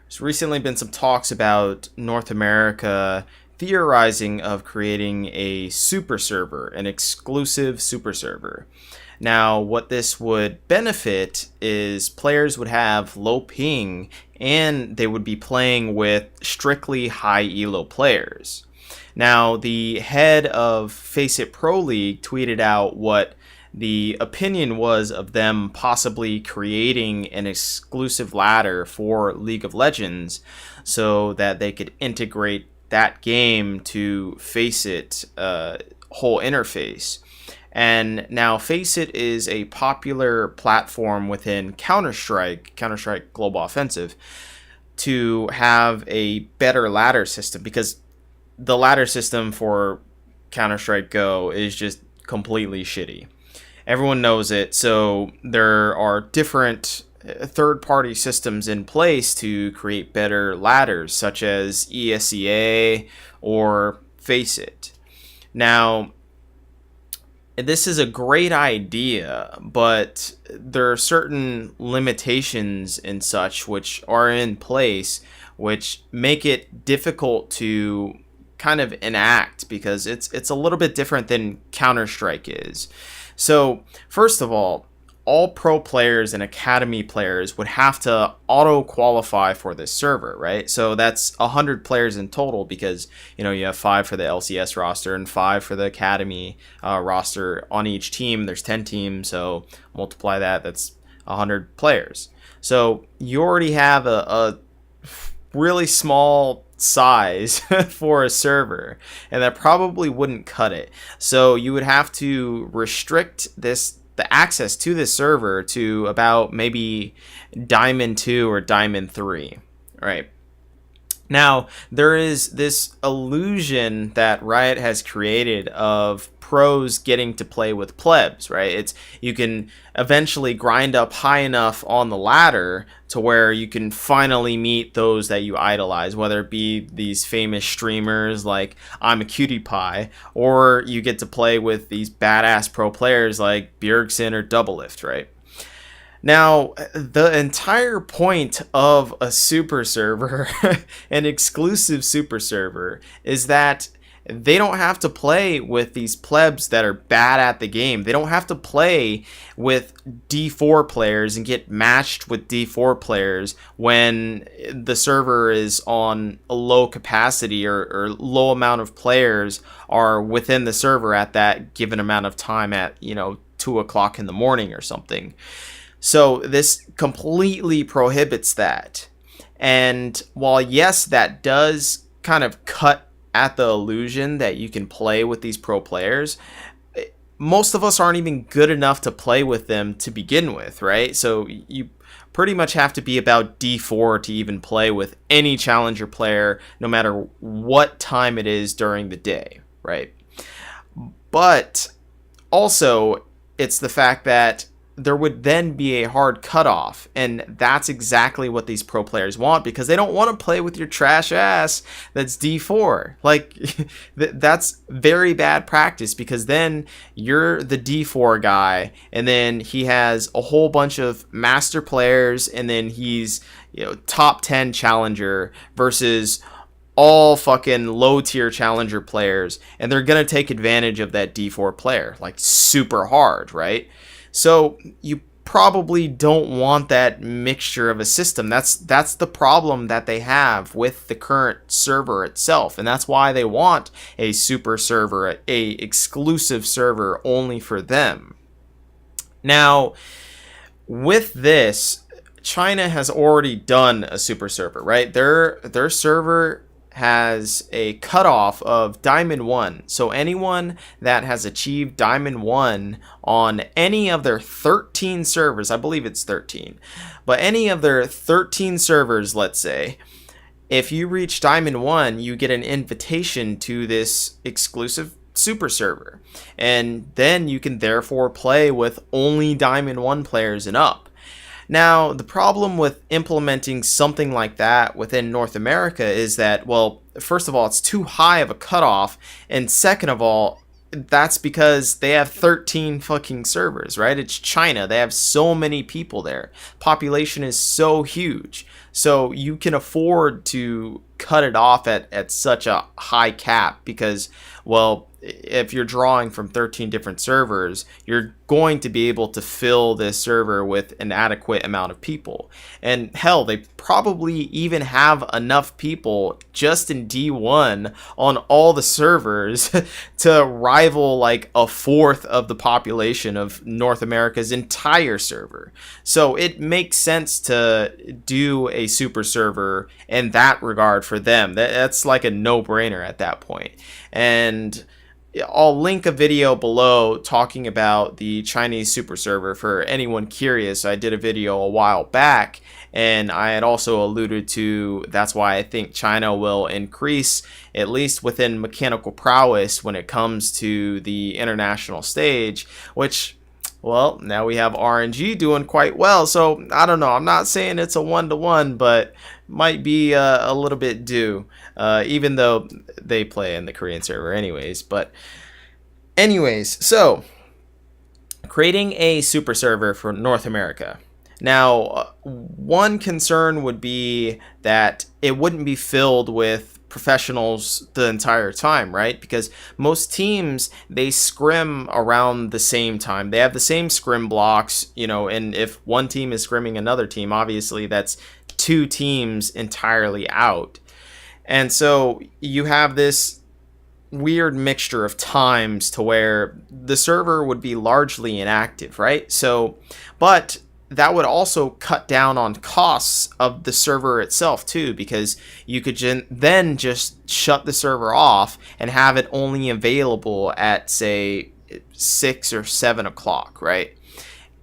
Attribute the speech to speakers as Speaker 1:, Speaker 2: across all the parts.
Speaker 1: There's recently been some talks about North America theorizing of creating a super server, an exclusive super server. Now, what this would benefit is players would have low ping and they would be playing with strictly high elo players. Now, the head of Face It Pro League tweeted out what the opinion was of them possibly creating an exclusive ladder for League of Legends so that they could integrate that game to Face It whole interface. And now Face It is a popular platform within Counter-Strike Global Offensive, to have a better ladder system, because the ladder system for Counter-Strike Go is just completely shitty. Everyone knows it, so there are different third-party systems in place to create better ladders, such as ESEA or Face It. Now, this is a great idea, but there are certain limitations and such which are in place, which make it difficult to kind of enact, because it's a little bit different than Counter-Strike is. So, first of all pro players and academy players would have to auto qualify for this server, right? So that's 100 players in total, because you have 5 for the LCS roster and 5 for the academy roster on each team. There's 10 teams, so multiply that. That's 100 players. So you already have a really small size for a server, and that probably wouldn't cut it. So you would have to restrict the access to this server to about maybe Diamond 2 or Diamond 3, right? Now, there is this illusion that Riot has created of pros getting to play with plebs, right? You can eventually grind up high enough on the ladder to where you can finally meet those that you idolize, whether it be these famous streamers like I'm a Cutie Pie, or you get to play with these badass pro players like Bjergsen or Doublelift, right? Now, the entire point of a super server, an exclusive super server, is that they don't have to play with these plebs that are bad at the game. They don't have to play with D4 players and get matched with D4 players when the server is on a low capacity, or low amount of players are within the server at that given amount of time at 2 o'clock in the morning or something. So this completely prohibits that. And while yes, that does kind of cut at the illusion that you can play with these pro players, most of us aren't even good enough to play with them to begin with, right? So you pretty much have to be about D4 to even play with any challenger player, no matter what time it is during the day, right? But also, it's the fact that there would then be a hard cutoff, and that's exactly what these pro players want, because they don't want to play with your trash ass that's D4. Like, that's very bad practice, because then you're the D4 guy, and then he has a whole bunch of master players, and then he's top 10 challenger versus all fucking low tier challenger players, and they're gonna take advantage of that D4 player like super hard, right? So you probably don't want that mixture of a system. That's the problem that they have with the current server itself, and that's why they want a super server, a exclusive server only for them. Now, with this, China has already done a super server, right? Their server has a cutoff of Diamond 1. So anyone that has achieved Diamond 1 on any of their 13 servers, I believe it's 13, but any of their 13 servers, let's say, if you reach Diamond 1, you get an invitation to this exclusive super server. And then you can therefore play with only Diamond 1 players and up. Now, the problem with implementing something like that within North America is that, well, first of all, it's too high of a cutoff, and second of all, that's because they have 13 fucking servers, right? It's China. They have so many people there. Population is so huge. So you can afford to cut it off at such a high cap because, well, if you're drawing from 13 different servers, you're going to be able to fill this server with an adequate amount of people. And hell, they probably even have enough people just in D1 on all the servers to rival like a fourth of the population of North America's entire server. So it makes sense to do a super server in that regard for them. That's like a no-brainer at that point. And I'll link a video below talking about the Chinese super server for anyone curious. I did a video a while back, and I had also alluded to that's why I think China will increase, at least within mechanical prowess, when it comes to the international stage, which, well, now we have RNG doing quite well. So I don't know. I'm not saying it's a 1-to-1, but might be a little bit due, even though they play in the Korean server anyways. But anyways, so creating a super server for North America. Now, one concern would be that it wouldn't be filled with professionals the entire time, right? Because most teams, they scrim around the same time. They have the same scrim blocks, and if one team is scrimming another team, obviously that's two teams entirely out. And so you have this weird mixture of times to where the server would be largely inactive, right? So, but that would also cut down on costs of the server itself too, because you could then just shut the server off and have it only available at, say, 6 or 7 o'clock, right?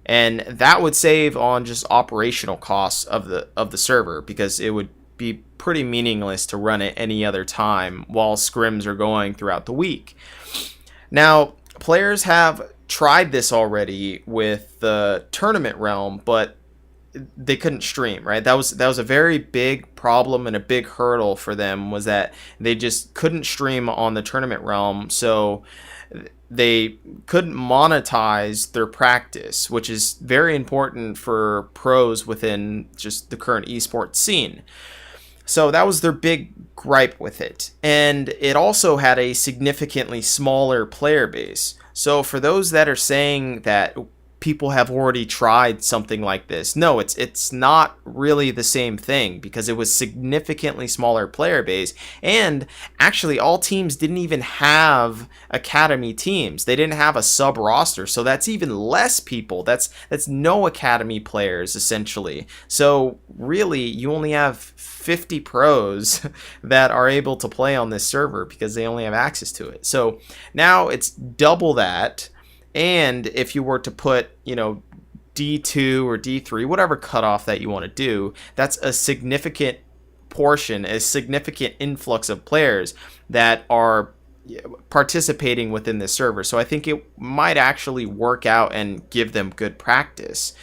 Speaker 1: And that would save on just operational costs of the server, because it would be pretty meaningless to run it any other time while scrims are going throughout the week. Now, players have tried this already with the tournament realm, but they couldn't stream, right? That was a very big problem and a big hurdle for them, was that they just couldn't stream on the tournament realm, so they couldn't monetize their practice, which is very important for pros within just the current esports scene. So that was their big gripe with it. And it also had a significantly smaller player base. So for those that are saying that people have already tried something like this, no, it's not really the same thing, because it was significantly smaller player base, and actually all teams didn't even have academy teams. They didn't have a sub roster, so that's even less people. That's no academy players essentially. So really you only have 50 pros that are able to play on this server because they only have access to it. So now it's double that. And if you were to put, D2 or D3, whatever cutoff that you want to do, that's a significant portion, a significant influx of players that are participating within this server. So I think it might actually work out and give them good practice.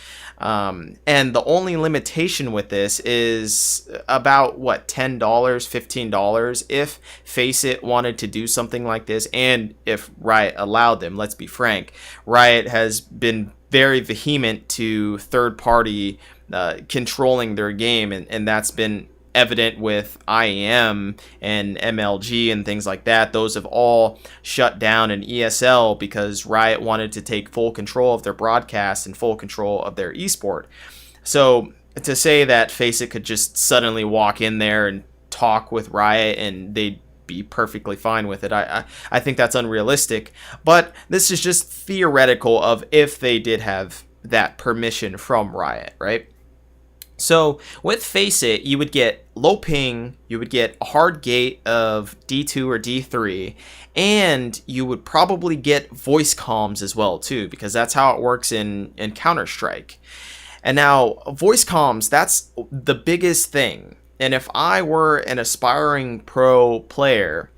Speaker 1: And the only limitation with this is about $10, $15 if Faceit wanted to do something like this, and if Riot allowed them. Let's be frank, Riot has been very vehement to third party controlling their game, and that's been evident with IEM and MLG and things like that. Those have all shut down in ESL because Riot wanted to take full control of their broadcast and full control of their esport. So to say that Faceit could just suddenly walk in there and talk with Riot and they'd be perfectly fine with it, I think that's unrealistic. But this is just theoretical of if they did have that permission from Riot, right? So with Faceit, you would get low ping, you would get a hard gate of D2 or D3, and you would probably get voice comms as well too, because that's how it works in Counter-Strike. And now voice comms, that's the biggest thing. And if I were an aspiring pro player,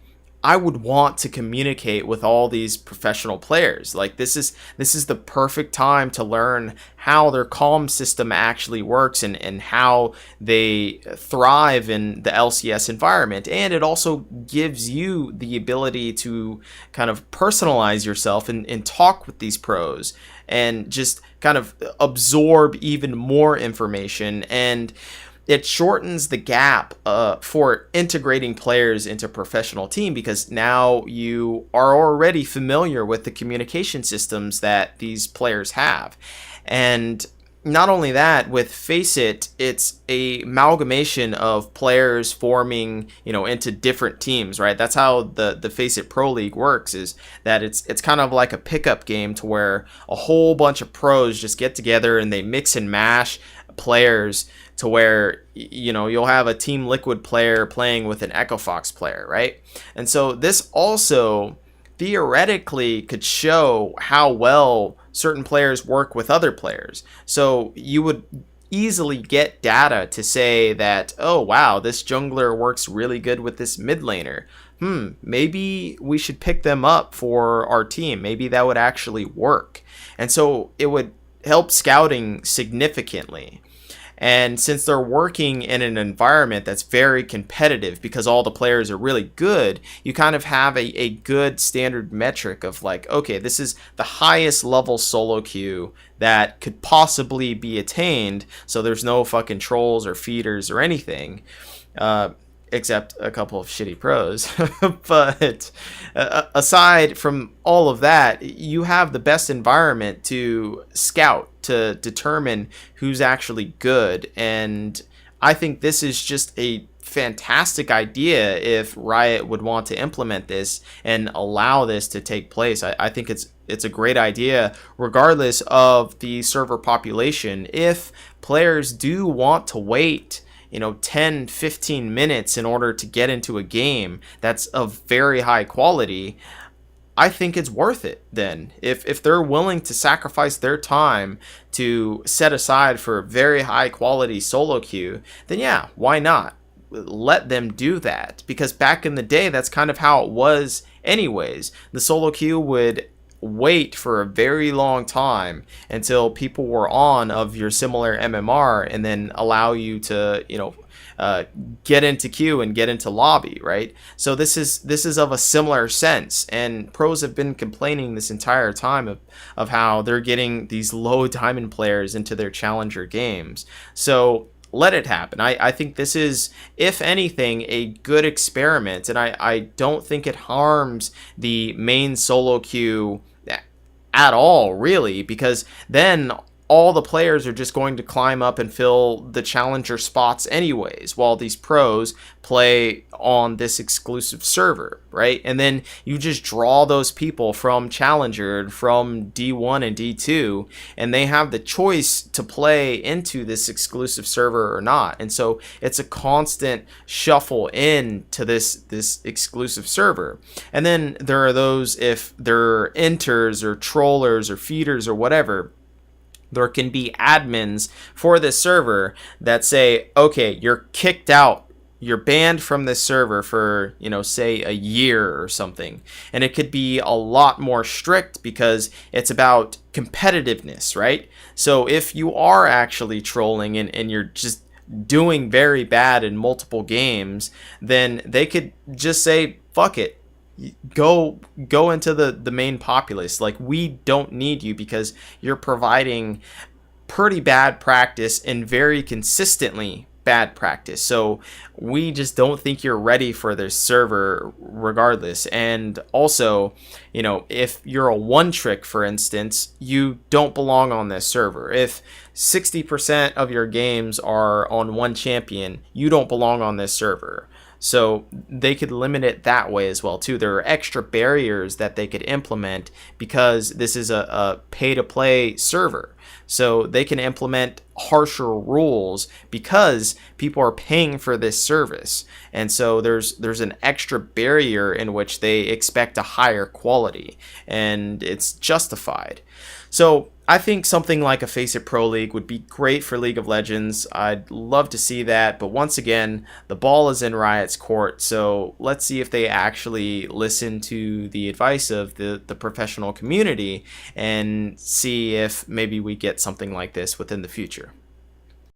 Speaker 1: I would want to communicate with all these professional players. Like this is the perfect time to learn how their comm system actually works and how they thrive in the LCS environment. And it also gives you the ability to kind of personalize yourself and talk with these pros and just kind of absorb even more information. And it shortens the gap for integrating players into a professional team, because now you are already familiar with the communication systems that these players have. And not only that, with Faceit, it's a amalgamation of players forming, into different teams, right? That's how the Faceit Pro League works, is that it's kind of like a pickup game to where a whole bunch of pros just get together and they mix and mash players to where you'll have a Team Liquid player playing with an Echo Fox player, right? And so this also theoretically could show how well certain players work with other players. So you would easily get data to say that, oh wow, this jungler works really good with this mid laner. Maybe we should pick them up for our team. Maybe that would actually work. And so it would help scouting significantly. And since they're working in an environment that's very competitive because all the players are really good, you kind of have a good standard metric of like, okay, this is the highest level solo queue that could possibly be attained. So there's no fucking trolls or feeders or anything, except a couple of shitty pros. But aside from all of that, you have the best environment to scout, to determine who's actually good. And I think this is just a fantastic idea if Riot would want to implement this and allow this to take place. I think it's a great idea regardless of the server population. If players do want to wait 10, 15 minutes in order to get into a game that's of very high quality, I think it's worth it then. If they're willing to sacrifice their time to set aside for a very high quality solo queue, then yeah, why not? Let them do that. Because back in the day, that's kind of how it was anyways. The solo queue would wait for a very long time until people were on of your similar MMR and then allow you to, get into queue and get into lobby, right? So this is of a similar sense, and pros have been complaining this entire time of how they're getting these low diamond players into their challenger games. So let it happen. I think this is, if anything, a good experiment, and I don't think it harms the main solo queue at all, really, because then all the players are just going to climb up and fill the challenger spots anyways, while these pros play on this exclusive server, right? And then you just draw those people from challenger, from D1 and D2, and they have the choice to play into this exclusive server or not. And so it's a constant shuffle in to this exclusive server. And then there are those, if they're enters or trollers or feeders or whatever, there can be admins for this server that say, okay, you're kicked out, you're banned from this server for, say a year or something. And it could be a lot more strict because it's about competitiveness, right? So if you are actually trolling and you're just doing very bad in multiple games, then they could just say, fuck it. Go into the main populace. Like, we don't need you because you're providing pretty bad practice and very consistently bad practice. So we just don't think you're ready for this server regardless. And also, if you're a one trick, for instance, you don't belong on this server. If 60% of your games are on one champion, you don't belong on this server. So they could limit it that way as well too. There are extra barriers that they could implement because this is a pay-to-play server. So they can implement harsher rules because people are paying for this service. And so there's an extra barrier in which they expect a higher quality, and it's justified. So I think something like a Face It Pro League would be great for League of Legends. I'd love to see that, but once again, the ball is in Riot's court, so let's see if they actually listen to the advice of the professional community and see if maybe we get something like this within the future.